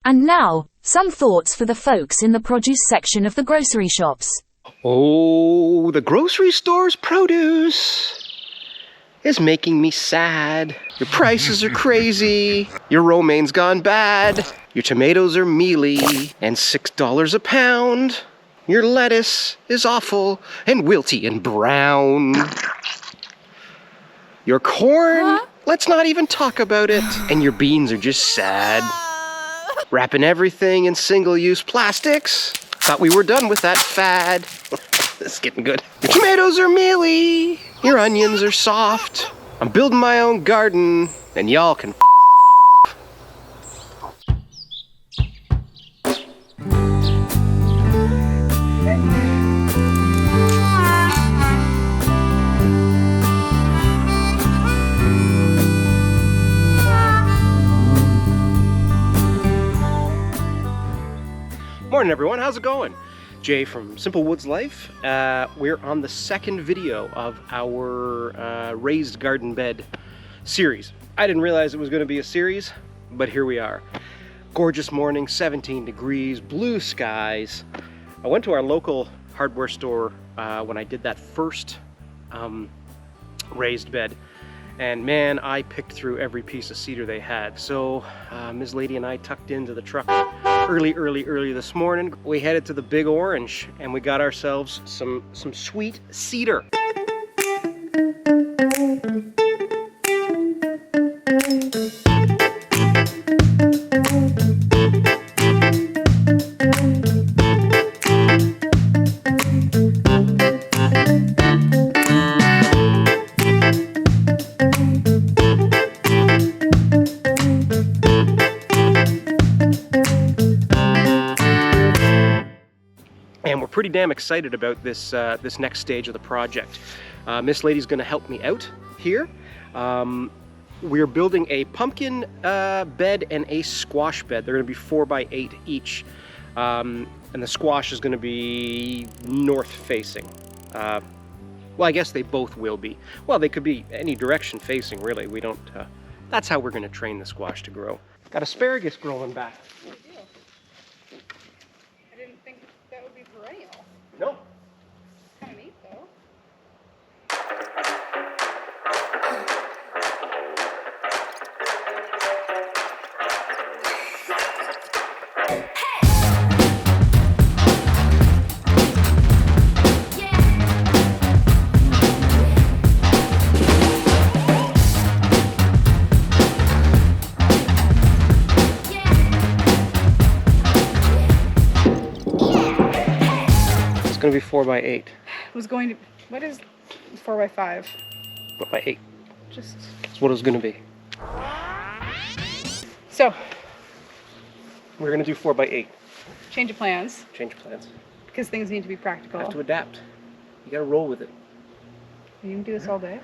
And now, some thoughts for the folks in the produce section of the grocery shops. Oh, the grocery store's produce is making me sad. Your prices are crazy. Your romaine's gone bad. Your tomatoes are mealy and $6 a pound. Your lettuce is awful and wilty and brown. Your corn, let's not even talk about it. And your beans are just sad. Wrapping everything in single-use plastics. Thought we were done with that fad. This is getting good. Your tomatoes are mealy. Your onions are soft. I'm building my own garden, and y'all can Morning everyone, how's it going? Jay from Simple Woods Life. We're on the second video of our raised garden bed series. I didn't realize it was going to be a series, but here we are. Gorgeous morning, 17 degrees, blue skies. I went to our local hardware store when I did that first raised bed, and man, I picked through every piece of cedar they had. So Ms. Lady and I tucked into the truck early this morning. We headed to the Big Orange and we got ourselves some sweet cedar. And we're pretty damn excited about this this next stage of the project. Miss Lady's going to help me out here. We're building a pumpkin bed and a squash bed. They're going to be 4x8 each, and the squash is going to be north facing. Well, I guess they both will be. Well, they could be any direction facing, really. We don't. That's how we're going to train the squash to grow. Got asparagus growing back. No. Kind of neat though. It's going to be 4x8. It was going to. What is 4x5? 4x8. Just. That's what it was going to be. So. We're going to do 4x8. Change of plans. Change plans. Because things need to be practical. Have to adapt. You got to roll with it. You can do this all day.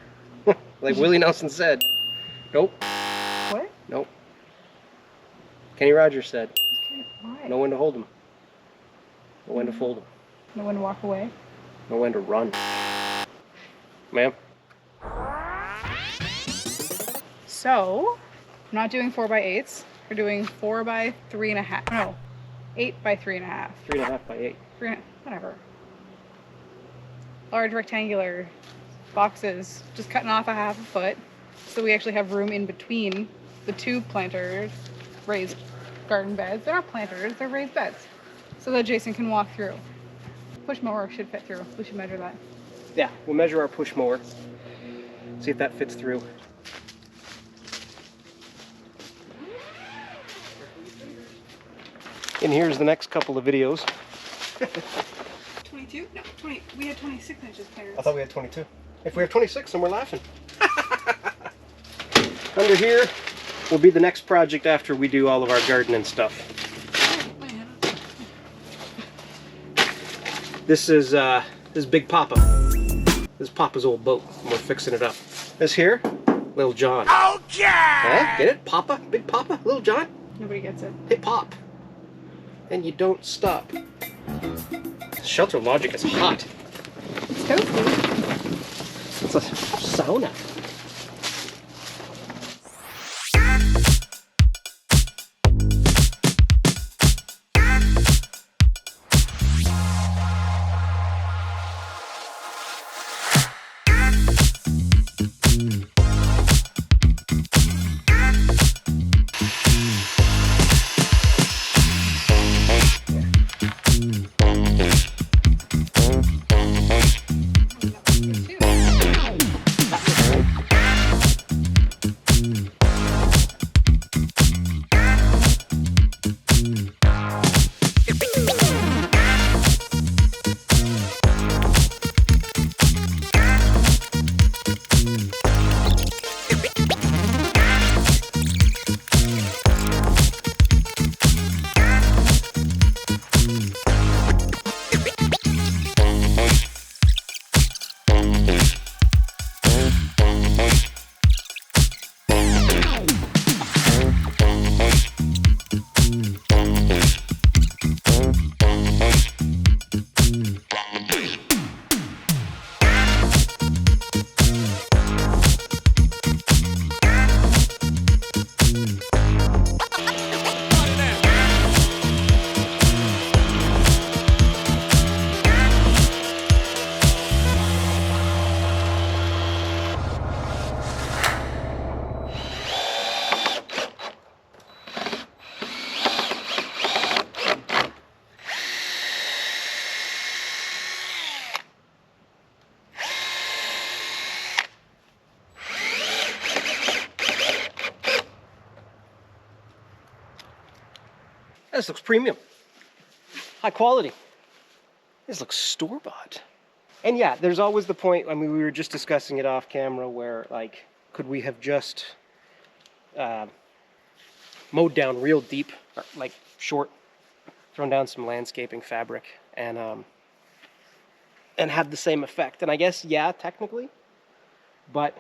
Like Willie Nelson said. Nope. What? Nope. Kenny Rogers said. Okay, why? Know when to hold them. Know when to fold them. Know when to walk away. Know when to run. Ma'am? So, I'm not doing 4x8s. We're doing 4x3.5. No, 8x3.5. 3.5x8. Whatever. Large rectangular boxes. Just cutting off a half a foot. So we actually have room in between the two planters, raised garden beds. They're not planters, they're raised beds. So that Jason can walk through. Push mower should fit through. We should measure that. Yeah, we'll measure our push mower. See if that fits through. And here's the next couple of videos. 22? No, 20. We had 26 inches planters. I thought we had 22. If we have 26, then we're laughing. Under here will be the next project after we do all of our gardening stuff. This is Big Papa. This is Papa's old boat, and we're fixing it up. This here, Little John. Oh yeah! Huh? Get it? Papa? Big Papa? Little John? Nobody gets it. Hit pop. And you don't stop. Shelter Logic is hot. It's toasty. It's a sauna. This looks premium. High quality. This looks store-bought. And yeah, there's always the point, I mean, we were just discussing it off camera, where, like, could we have just mowed down real deep, or, like, short, thrown down some landscaping fabric, and had the same effect? And I guess, yeah, technically, but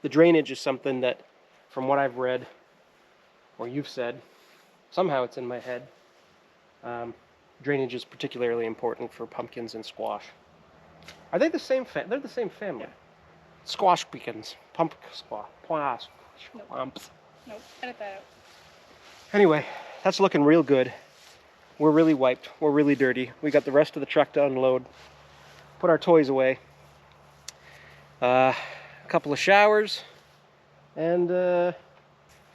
the drainage is something that, from what I've read, or you've said, somehow it's in my head, drainage is particularly important for pumpkins and squash. Are they the same they're the same family. Yeah. Squash pumpkins. Pumpkin squash. Nope. Nope. Edit that out. Anyway, that's looking real good. We're really wiped. We're really dirty. We got the rest of the truck to unload. Put our toys away. A couple of showers. And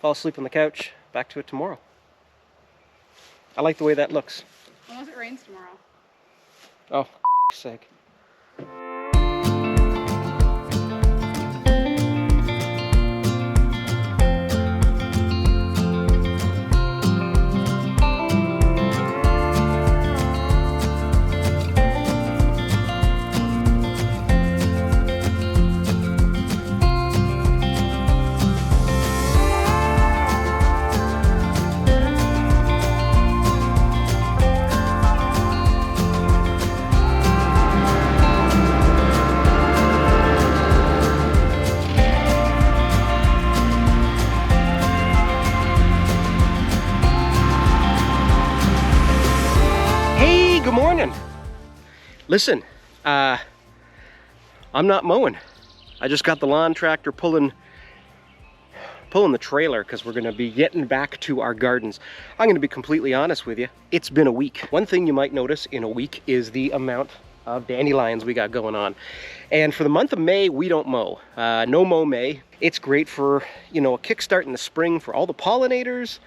fall asleep on the couch. Back to it tomorrow. I like the way that looks. Unless it rains tomorrow. Oh, for sake. Good morning. Listen, I'm not mowing. I just got the lawn tractor pulling the trailer because we're going to be getting back to our gardens. I'm going to be completely honest with you. It's been a week. One thing you might notice in a week is the amount of dandelions we got going on. And for the month of May, we don't mow. Nomowmay. It's great for, you know, a kickstart in the spring for all the pollinators.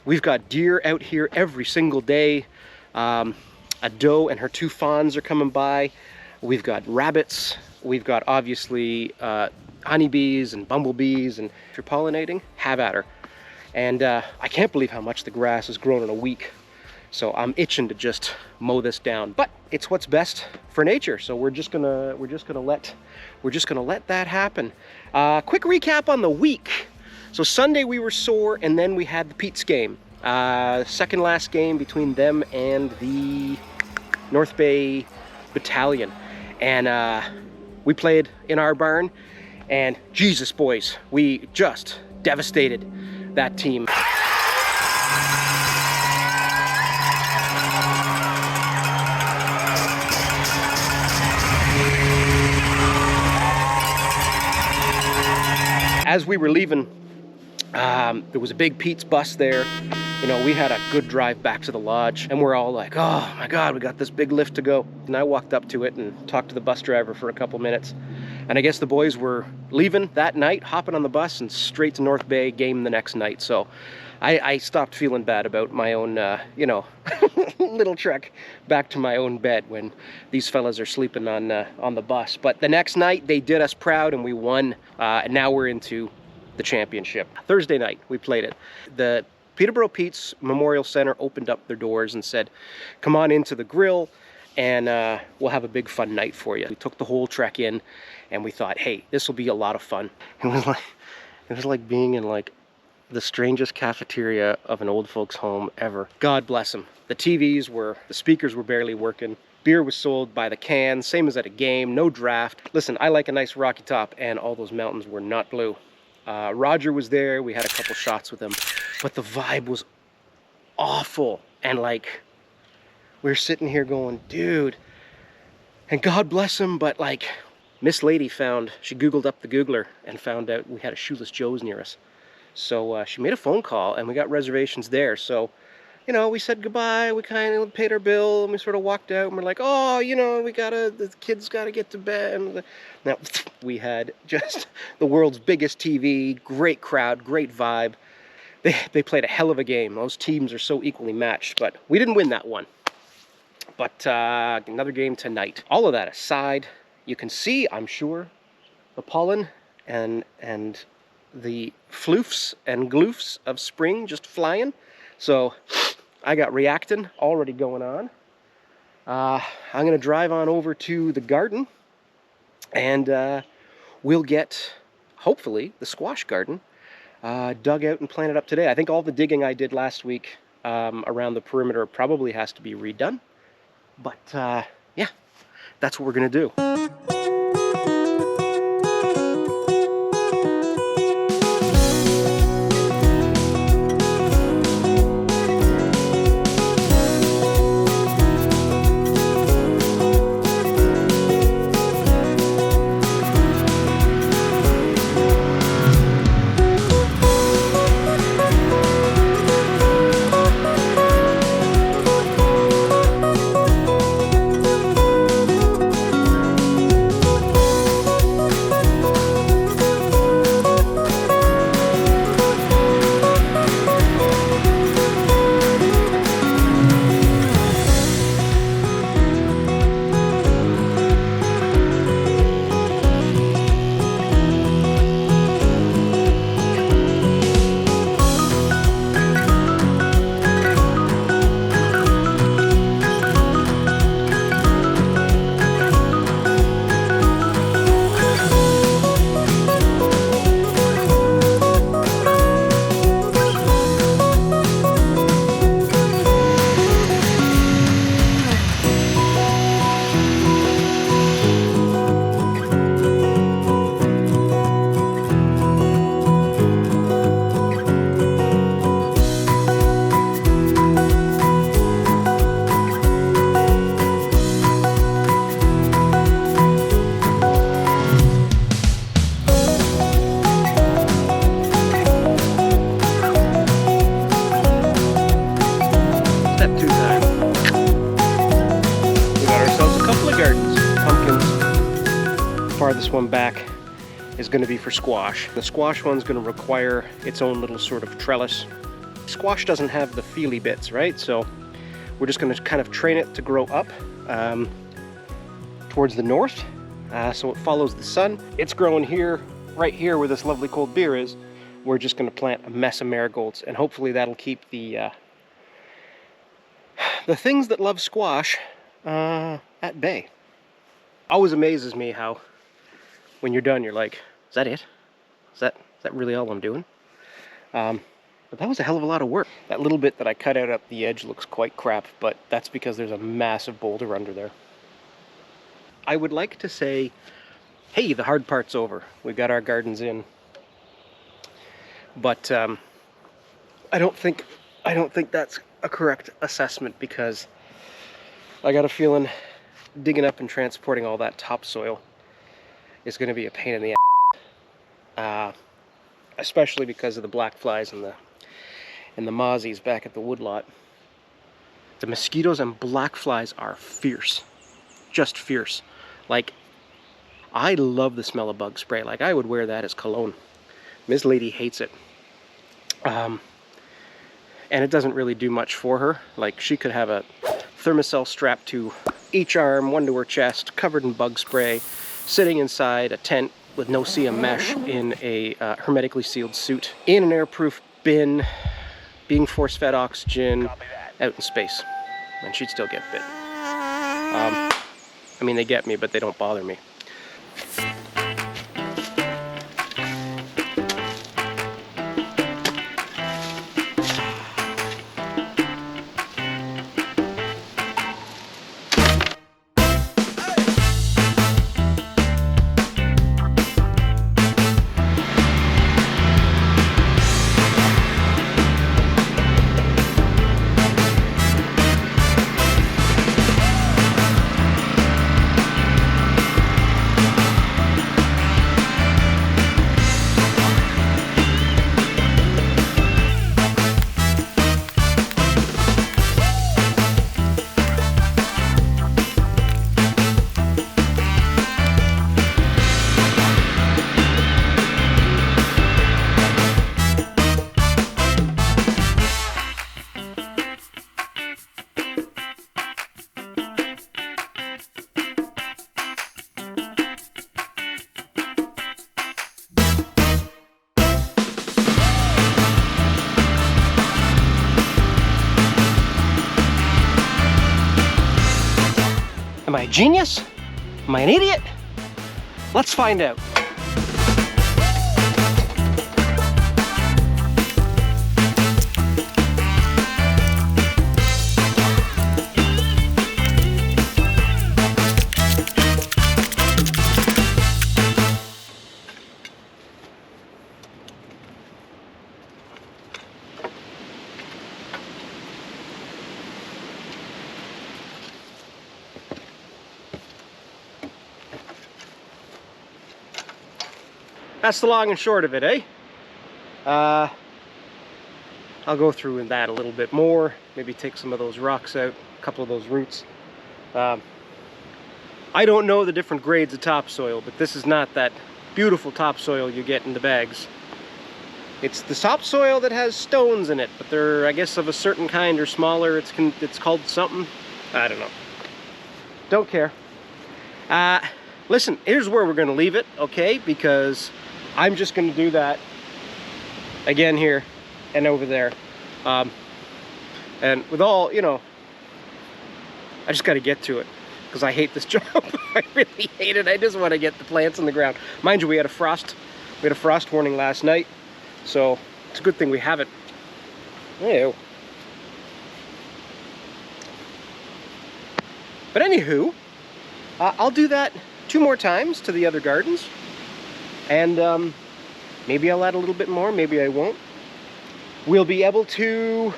We've got deer out here every single day. A doe and her 2 fawns are coming by. We've got rabbits. We've got obviously honeybees and bumblebees, and if you're pollinating, have at her. And I can't believe how much the grass has grown in a week. So I'm itching to just mow this down. But it's what's best for nature. So we're just gonna let that happen. Quick recap on the week. So Sunday we were sore, and then we had the Pete's game. Second last game between them and the North Bay Battalion, and we played in our barn, and Jesus boys, we just devastated that team. As we were leaving, there was a big Pete's bus there. You know, we had a good drive back to the lodge, and we're all like, oh my God, we got this big lift to go. And I walked up to it and talked to the bus driver for a couple minutes. And I guess the boys were leaving that night, hopping on the bus and straight to North Bay, game the next night. So I stopped feeling bad about my own, you know, little trek back to my own bed when these fellas are sleeping on the bus. But the next night, they did us proud and we won. And now we're into the championship. Thursday night, we played it. The Peterborough Pete's Memorial Center opened up their doors and said, come on into the grill and we'll have a big fun night for you. We took the whole trek in and we thought, hey, this will be a lot of fun. It was like being in like the strangest cafeteria of an old folks home ever. God bless them. The speakers were barely working. Beer was sold by the can, same as at a game, no draft. Listen, I like a nice rocky top, and all those mountains were not blue. Roger was there, we had a couple shots with him, but the vibe was awful. And like, we were sitting here going, dude, and God bless him, but like, Miss Lady she Googled up the Googler and found out we had a Shoeless Joe's near us. So she made a phone call and we got reservations there. So, you know, we said goodbye, we kind of paid our bill, and we sort of walked out, and we're like, oh, you know, the kids gotta get to bed. And now, we had just the world's biggest TV, great crowd, great vibe. They played a hell of a game. Those teams are so equally matched, but we didn't win that one. But another game tonight. All of that aside, you can see, I'm sure, the pollen and the floofs and gloofs of spring just flying. So I got reactin already going on. I'm going to drive on over to the garden, and we'll get, hopefully, the squash garden dug out and planted up today. I think all the digging I did last week around the perimeter probably has to be redone. But yeah, that's what we're going to do. Farthest one back is going to be for squash. The squash one's going to require its own little sort of trellis. Squash doesn't have the feely bits, right? So we're just going to kind of train it to grow up towards the north, so it follows the sun. It's growing here, right here where this lovely cold beer is. We're just going to plant a mess of marigolds, and hopefully that'll keep the things that love squash at bay. Always amazes me how when you're done, you're like, is that it? Is that really all I'm doing? But that was a hell of a lot of work. That little bit that I cut out up the edge looks quite crap, but that's because there's a massive boulder under there. I would like to say, hey, the hard part's over. We got our gardens in. But I don't think that's a correct assessment, because I got a feeling digging up and transporting all that topsoil is going to be a pain in the ass, especially because of the black flies and the mozzies back at the woodlot. The mosquitoes and black flies are fierce, just fierce. Like, I love the smell of bug spray. Like, I would wear that as cologne. Miss Lady hates it, and it doesn't really do much for her. Like, she could have a thermocell strapped to each arm, one to her chest, covered in bug spray, sitting inside a tent with no CM mesh in a hermetically sealed suit, in an airproof bin, being force-fed oxygen, out in space, and she'd still get bit. I mean, they get me, but they don't bother me. I a genius? Am I an idiot? Let's find out. That's the long and short of it, eh? I'll go through in that a little bit more. Maybe take some of those rocks out, a couple of those roots. I don't know the different grades of topsoil, but this is not that beautiful topsoil you get in the bags. It's the topsoil that has stones in it, but they're, I guess, of a certain kind or smaller. It's called something. I don't know. Don't care. Listen, here's where we're going to leave it, okay? Because I'm just going to do that again here and over there. And with all, you know, I just got to get to it because I hate this job. I really hate it. I just want to get the plants in the ground. Mind you, we had a frost warning last night, so it's a good thing we have it. Ew. But anywho, I'll do that 2 more times to the other gardens, and maybe I'll add a little bit more, maybe I won't. We'll be able to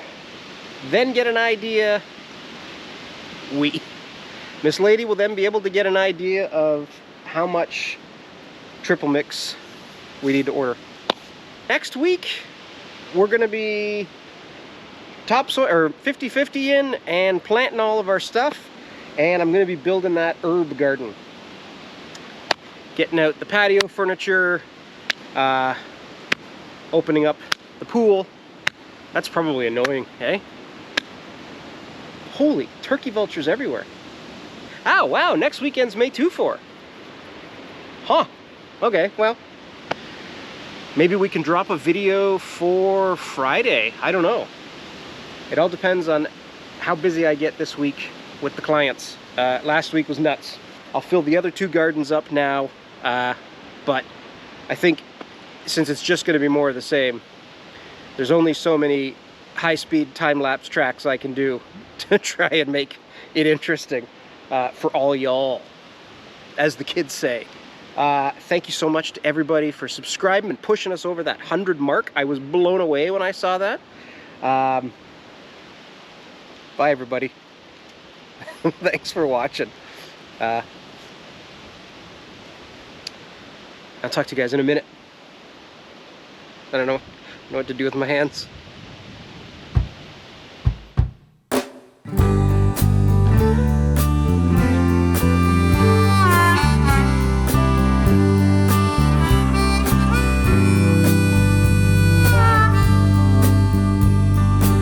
then get an idea, Miss Lady will then be able to get an idea of how much triple mix we need to order. Next week, we're gonna be topsoil, or 50-50 in, and planting all of our stuff, and I'm gonna be building that herb garden. Getting out the patio furniture, opening up the pool. That's probably annoying, eh? Holy, turkey vultures everywhere. Oh, wow, next weekend's May 2-4. Huh, okay, well, maybe we can drop a video for Friday. I don't know. It all depends on how busy I get this week with the clients. Last week was nuts. I'll fill the other 2 gardens up now, but I think since it's just going to be more of the same, there's only so many high-speed time-lapse tracks I can do to try and make it interesting for all y'all, as the kids say. Thank you so much to everybody for subscribing and pushing us over that 100 mark. I was blown away when I saw that. Bye, everybody. Thanks for watching. I'll talk to you guys in a minute. I don't know what to do with my hands.